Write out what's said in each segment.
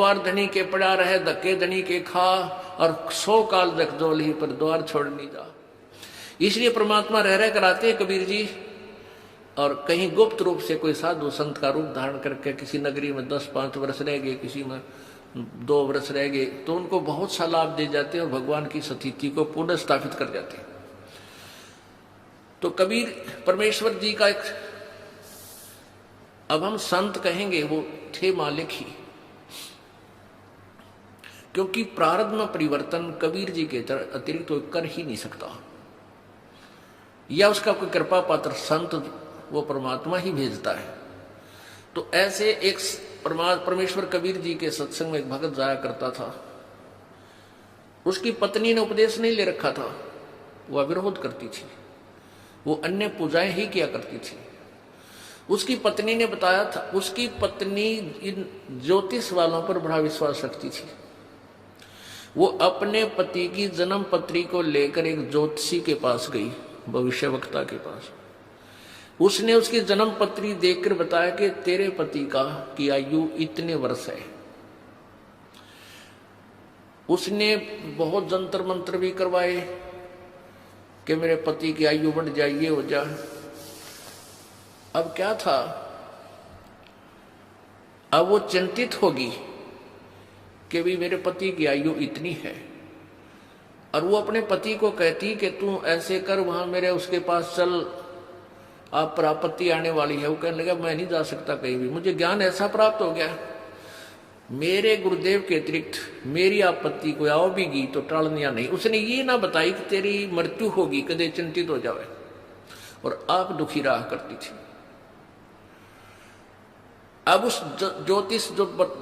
द्वार धनी के पड़ा रहे, धक्के धनी के खा, और 100 काल जगजोल ही पर द्वार छोड़ नहीं जा। इसलिए परमात्मा रह रह कराते हैं कबीर जी। और कहीं गुप्त रूप से कोई साधु संत का रूप धारण करके किसी नगरी में 10-5 वर्ष रह गए, किसी में 2 वर्ष रह गए, तो उनको बहुत सा लाभ दे जाते हैं और भगवान की स्थिति को पुनः स्थापित कर जाते हैं। तो कबीर परमेश्वर जी का एक, अब हम संत कहेंगे, वो थे मालिक ही, क्योंकि प्रारब्ध में परिवर्तन कबीर जी के अतिरिक्त तो कर ही नहीं सकता, या उसका कोई कृपा पात्र संत वो परमात्मा ही भेजता है। तो ऐसे एक परमेश्वर कबीर जी के सत्संग में एक भगत जाया करता था। उसकी पत्नी ने उपदेश नहीं ले रखा था, वह विरोध करती थी, वो अन्य पूजाएं ही किया करती थी। उसकी पत्नी ने बताया था, उसकी पत्नी इन ज्योतिष वालों पर बड़ा विश्वास रखती थी। वो अपने पति की जन्म पत्री को लेकर एक ज्योतिषी के पास गई, भविष्यवक्ता के पास। उसने उसकी जन्म पत्री देखकर बताया कि तेरे पति की आयु इतने वर्ष है। उसने बहुत जंतर मंत्र भी करवाए कि मेरे पति की आयु बढ़ जाए, ये हो जाए। अब क्या था, अब वो चिंतित होगी कि भी मेरे पति की आयु इतनी है, और वो अपने पति को कहती कि तू ऐसे कर, वहां मेरे उसके पास चल, आप पर आपत्ति आने वाली है। वो कहने लगा मैं नहीं जा सकता कहीं भी, मुझे ज्ञान ऐसा प्राप्त हो गया, मेरे गुरुदेव के अतिरिक्त मेरी आपत्ति को आओ भी गी तो टालनिया नहीं। उसने ये ना बताई कि तेरी मृत्यु होगी, कदे चिंतित हो जावे, और आप दुखी रहा करती थी। अब उस ज्योतिष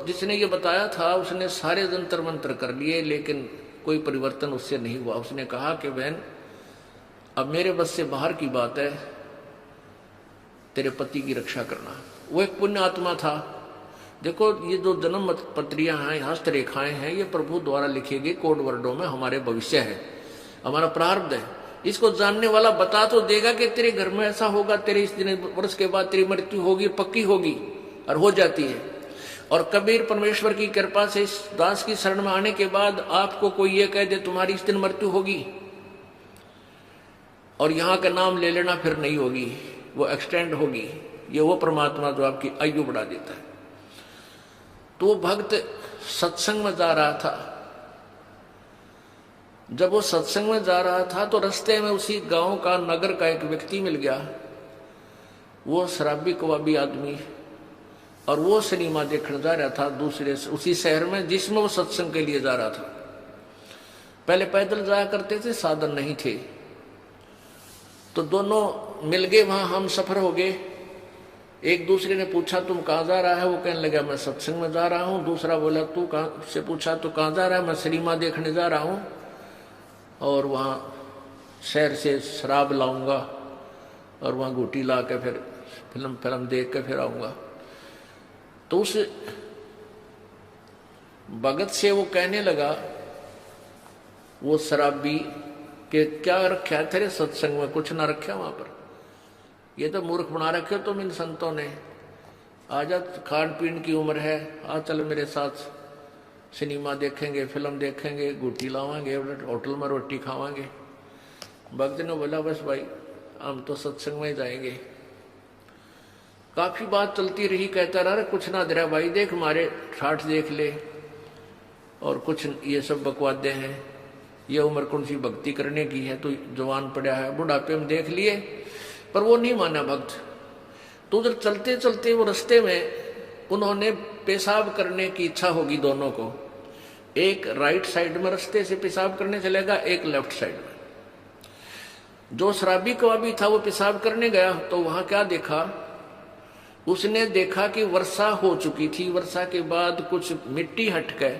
जिसने ये बताया था, उसने सारे जंतर मंत्र कर लिए, लेकिन कोई परिवर्तन उससे नहीं हुआ। उसने कहा कि बहन अब मेरे बस से बाहर की बात है, तेरे पति की रक्षा करना। वो एक पुण्य आत्मा था। देखो ये जो जन्म पत्रियां हैं, हस्तरेखाएं हैं, ये प्रभु द्वारा लिखे गए कोड वर्डों में हमारे भविष्य है, हमारा प्रारब्ध है। इसको जानने वाला बता तो देगा कि तेरे घर में ऐसा होगा, तेरे इस दिन वर्ष के बाद तेरी मृत्यु होगी, पक्की होगी, और हो जाती है। और कबीर परमेश्वर की कृपा से इस दास की शरण में आने के बाद आपको कोई ये कह दे तुम्हारी इस दिन मृत्यु होगी, और यहां का नाम ले लेना, फिर नहीं होगी, वो एक्सटेंड होगी। ये वो परमात्मा जो आपकी आयु बढ़ा देता है। तो वो भक्त सत्संग में जा रहा था। जब वो सत्संग में जा रहा था तो रास्ते में उसी गांव का, नगर का एक व्यक्ति मिल गया। वो शराबी कबाबी आदमी, और वो सिनेमा देखने जा रहा था दूसरे उसी शहर में जिसमें वो सत्संग के लिए जा रहा था। पहले पैदल जाया करते थे, साधन नहीं थे, तो दोनों मिल गए, वहां हम सफर हो गए। एक दूसरे ने पूछा तुम कहाँ जा रहा है, वो कहने लगा मैं सत्संग में जा रहा हूँ। दूसरा बोला तू कहाँ से, पूछा तो कहाँ जा रहा है, मैं सिनेमा देखने जा रहा हूँ, और वहाँ शहर से शराब लाऊंगा, और वहाँ घूटी ला के फिर फिल्म देख के फिर आऊंगा। तो उस भगत से वो कहने लगा, वो शराबी, कि क्या रखा है तेरे सत्संग में, कुछ ना रखा वहां पर, ये तो मूर्ख बना रखे तुम इन संतों ने। आजा, खान पीन की उम्र है, आ चल मेरे साथ, सिनेमा देखेंगे, फिल्म देखेंगे, गुटी लावांगे, होटल में रोटी खावांगे। भक्त ने बोला बस भाई हम तो सत्संग में जाएंगे। काफी बात चलती रही, कहता रहा कुछ ना दे रहा भाई, देख हमारे ठाठ देख ले, और कुछ ये सब बकवादे हैं, ये उम्र कौन सी भक्ति करने की है, तो जवान पड़ा है, बुढ़ापे में देख लिए। पर वो नहीं माना भक्त। तो उधर चलते चलते वो रास्ते में उन्होंने पेशाब करने की इच्छा होगी दोनों को, एक राइट साइड में रास्ते से पेशाब करने चलेगा, एक लेफ्ट साइड में। जो शराबी कबाबी था वो पेशाब करने गया, तो वहां क्या देखा, उसने देखा कि वर्षा हो चुकी थी। वर्षा के बाद कुछ मिट्टी हटके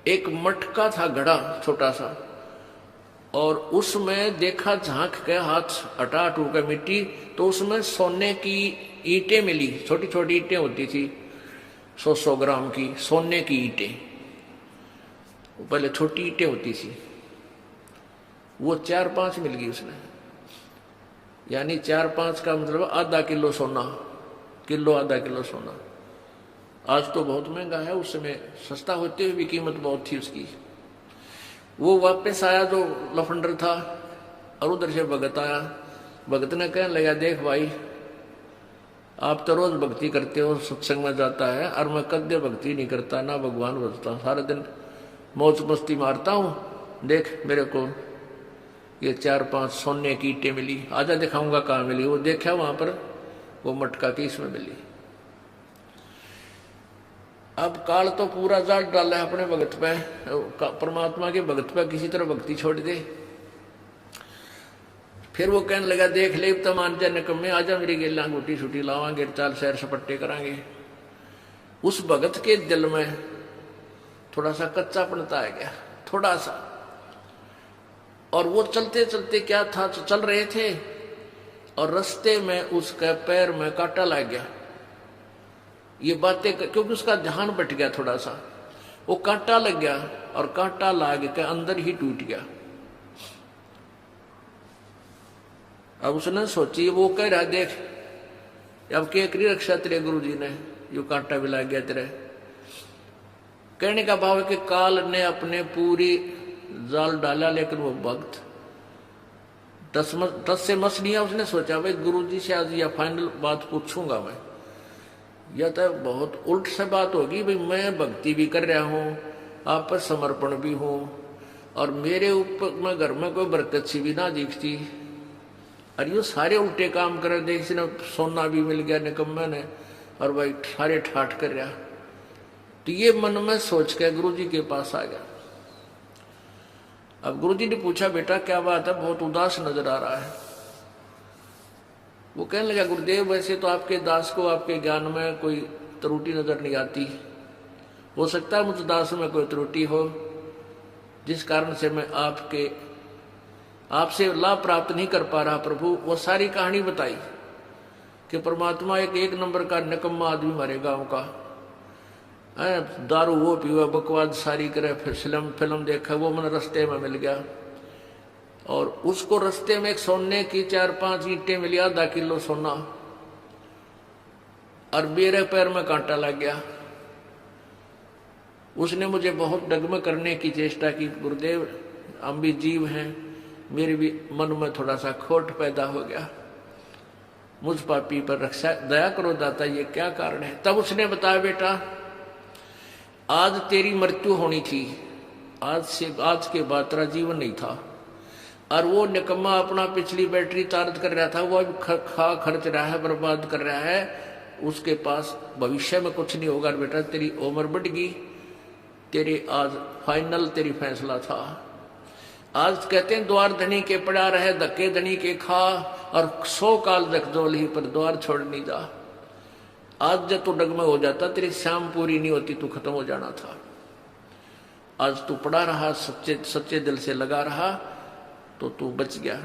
एक मटका था, घड़ा छोटा सा, और उसमें देखा झांक के हाथ हटा के मिट्टी, तो उसमें सोने की ईंटें मिली। छोटी छोटी ईंटें होती थी, 100-100 ग्राम की सोने की ईंटें, पहले छोटी ईंटें होती थी, वो 4-5 मिल गई उसने। यानी 4-5 का मतलब आधा किलो सोना, किलो आधा किलो सोना। आज तो बहुत महंगा है, उस समय सस्ता होते हुए भी कीमत बहुत थी उसकी। वो वापस आया जो लफंडर था, और उधर से भगत आया। भगत ने कहने लगा, देख भाई, आप तो रोज भक्ति करते हो, सत्संग में जाता है, और मैं कद्य भक्ति नहीं करता, ना भगवान भजता, सारा दिन मौज मस्ती मारता हूँ। देख मेरे को ये 4-5 सोने की ईंटें मिली, आजा दिखाऊंगा कहाँ मिली। वो देखा वहां पर, वो मटका की इसमें मिली। अब काल तो पूरा जाट डाला है अपने भगत पे, परमात्मा के भगत पे किसी तरह भक्ति छोड़ दे। फिर वो कहने लगा, देख ले तो मान जा निकम्मे, आजा मेरी गेला गुटी छुटी लावांगे, चाल सैर सपट्टे करांगे। उस भगत के दिल में थोड़ा सा कच्चापनता आ गया, थोड़ा सा। और वो चलते चलते क्या था, चल रहे थे और रास्ते में उसके पैर में कांटा लग गया। ये बातें क्योंकि उसका ध्यान बट गया थोड़ा सा, वो कांटा लग गया और कांटा लाग के अंदर ही टूट गया। अब उसने सोची, वो कह रहा, देख अब क्या करी रक्षा तेरे गुरु जी ने, यो कांटा भी लग गया तेरे। कहने का भाव है कि काल ने अपने पूरी जाल डाला, लेकिन वो भक्त 10 से मछलियां उसने सोचा, भाई गुरुजी से आज या फाइनल बात पूछूंगा मैं, या तो बहुत उल्ट से बात होगी, भाई मैं भक्ति भी कर रहा हूँ, आप पर समर्पण भी हूँ, और मेरे ऊपर मैं घर में कोई बरकत सी भी ना दिखती, और ये सारे उल्टे काम कर दे, किसी ने सोना भी मिल गया निकम्मे ने, और भाई सारे ठाठ कर रहा। तो ये मन में सोच के गुरुजी के पास आ गया। अब गुरुजी ने पूछा, बेटा क्या बात है, बहुत उदास नजर आ रहा है। वो कहने लगा, गुरुदेव वैसे तो आपके दास को आपके ज्ञान में कोई त्रुटि नजर नहीं आती, हो सकता है मुझ दास में कोई त्रुटि हो, जिस कारण से मैं आपसे लाभ प्राप्त नहीं कर पा रहा। प्रभु वो सारी कहानी बताई कि परमात्मा एक नंबर का निकम्मा आदमी हमारे गांव का है, दारू वो पीवा, बकवाद सारी करे, फिर फिल्म देखा, वो मन रास्ते में मिल गया, और उसको रास्ते में एक सोने की 4-5 ईंटें मिली, आधा किलो सोना, और मेरे पैर में कांटा लग गया। उसने मुझे बहुत डगमग करने की चेष्टा की, गुरुदेव हम भी जीव हैं, मेरे भी मन में थोड़ा सा खोट पैदा हो गया, मुझ पापी पर रक्षा दया करो दाता, ये क्या कारण है। तब उसने बताया, बेटा आज तेरी मृत्यु होनी थी, आज के बाद तेरा जीवन नहीं था, और वो निकम्मा अपना पिछली बैटरी चार्ज कर रहा था, वो खर्च रहा है, बर्बाद कर रहा है, उसके पास भविष्य में कुछ नहीं होगा। बेटा तेरी उम्र बढ़ गई, तेरे आज फाइनल तेरी फैसला था। आज कहते हैं द्वार धनी के पड़ा रहे, धक्के धनी के खा, और 100 काल जख जोली पर द्वार छोड़ नहीं जा। आज जब तू डगमग हो जाता, तेरी शाम पूरी नहीं होती, तू खत्म हो जाना था। आज तू पड़ा रहा, सच्चे दिल से लगा रहा, तो तू बच गया।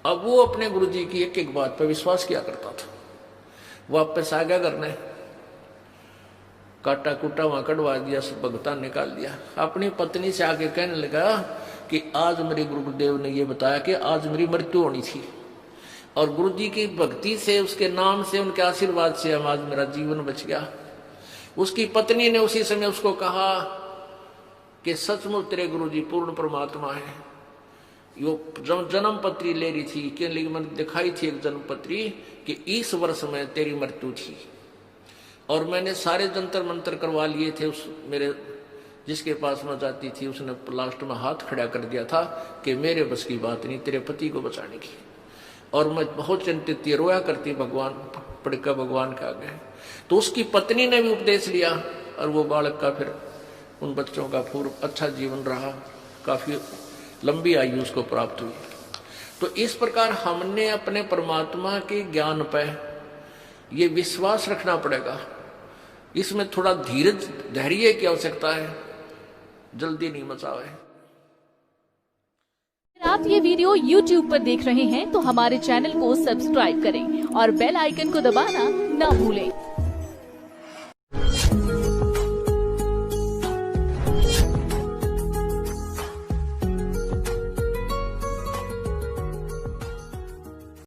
अब वो अपने गुरुजी की एक एक बात पर विश्वास किया करता था। वापस आ गया घर ने, काटा कुटा वहां कटवा दिया, सब भगता निकाल दिया। अपनी पत्नी से आके कहने लगा कि आज मेरे गुरुदेव ने ये बताया कि आज मेरी मृत्यु होनी थी, और गुरुजी की भक्ति से, उसके नाम से, उनके आशीर्वाद से आज मेरा जीवन बच गया। उसकी पत्नी ने उसी समय उसको कहा कि सचमुच तेरे गुरुजी पूर्ण परमात्मा है। यो जन्म पत्री ले रही थी, कि मैंने दिखाई थी एक जन्म पत्री कि इस वर्ष में तेरी मृत्यु थी, और मैंने सारे जंतर मंत्र करवा लिए थे। उस मेरे जिसके पास मैं जाती थी, उसने लास्ट में हाथ खड़ा कर दिया था कि मेरे बस की बात नहीं तेरे पति को बचाने की, और मैं बहुत चिंतित थी, रोया करती भगवान पड़का भगवान के आगे। तो उसकी पत्नी ने भी उपदेश लिया, और वो बालक का फिर उन बच्चों का पूर्व अच्छा जीवन रहा, काफी लंबी आयु उसको प्राप्त हुई। तो इस प्रकार हमने अपने परमात्मा के ज्ञान पर ये विश्वास रखना पड़ेगा। इसमें थोड़ा धीरज धैर्य की आवश्यकता है, जल्दी नहीं मचावे। आप ये वीडियो YouTube पर देख रहे हैं तो हमारे चैनल को सब्सक्राइब करें और बेल आइकन को दबाना ना भूलें।